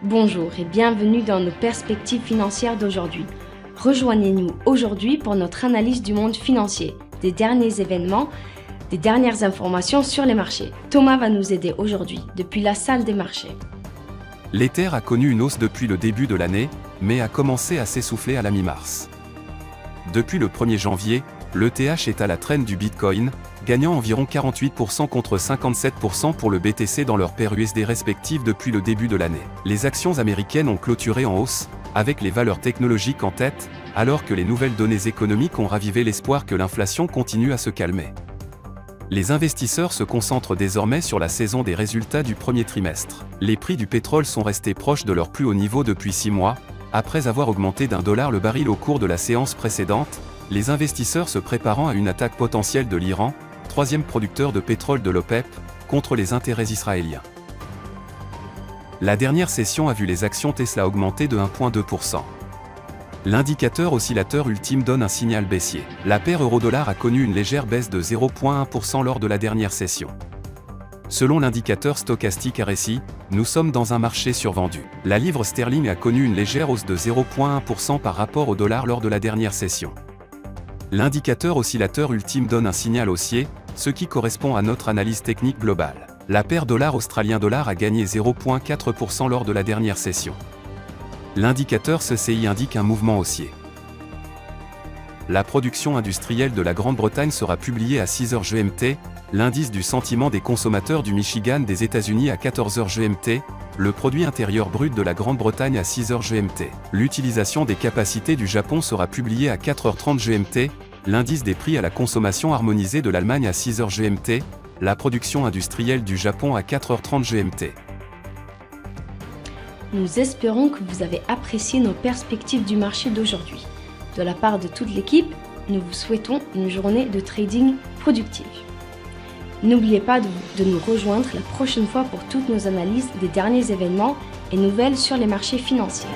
Bonjour et bienvenue dans nos perspectives financières d'aujourd'hui. Rejoignez-nous aujourd'hui pour notre analyse du monde financier, des derniers événements, des dernières informations sur les marchés. Thomas va nous aider aujourd'hui depuis la salle des marchés. L'Ether a connu une hausse depuis le début de l'année, mais a commencé à s'essouffler à la mi-mars. Depuis le 1er janvier, l'ETH est à la traîne du Bitcoin, gagnant environ 48% contre 57% pour le BTC dans leurs paires USD respectives depuis le début de l'année. Les actions américaines ont clôturé en hausse, avec les valeurs technologiques en tête, alors que les nouvelles données économiques ont ravivé l'espoir que l'inflation continue à se calmer. Les investisseurs se concentrent désormais sur la saison des résultats du premier trimestre. Les prix du pétrole sont restés proches de leur plus haut niveau depuis 6 mois, après avoir augmenté d'$1 le baril au cours de la séance précédente, les investisseurs se préparant à une attaque potentielle de l'Iran, troisième producteur de pétrole de l'OPEP, contre les intérêts israéliens. La dernière session a vu les actions Tesla augmenter de 1,2%. L'indicateur oscillateur ultime donne un signal baissier. La paire euro-dollar a connu une légère baisse de 0,1% lors de la dernière session. Selon l'indicateur stochastique RSI, nous sommes dans un marché survendu. La livre sterling a connu une légère hausse de 0,1% par rapport au dollar lors de la dernière session. L'indicateur oscillateur ultime donne un signal haussier, ce qui correspond à notre analyse technique globale. La paire dollar-australien-dollar a gagné 0,4% lors de la dernière session. L'indicateur CCI indique un mouvement haussier. La production industrielle de la Grande-Bretagne sera publiée à 6h GMT, l'indice du sentiment des consommateurs du Michigan des États-Unis à 14h GMT, le produit intérieur brut de la Grande-Bretagne à 6h GMT. L'utilisation des capacités du Japon sera publiée à 4h30 GMT, l'indice des prix à la consommation harmonisé de l'Allemagne à 6h GMT, la production industrielle du Japon à 4h30 GMT. Nous espérons que vous avez apprécié nos perspectives du marché d'aujourd'hui. De la part de toute l'équipe, nous vous souhaitons une journée de trading productive. N'oubliez pas de nous rejoindre la prochaine fois pour toutes nos analyses des derniers événements et nouvelles sur les marchés financiers.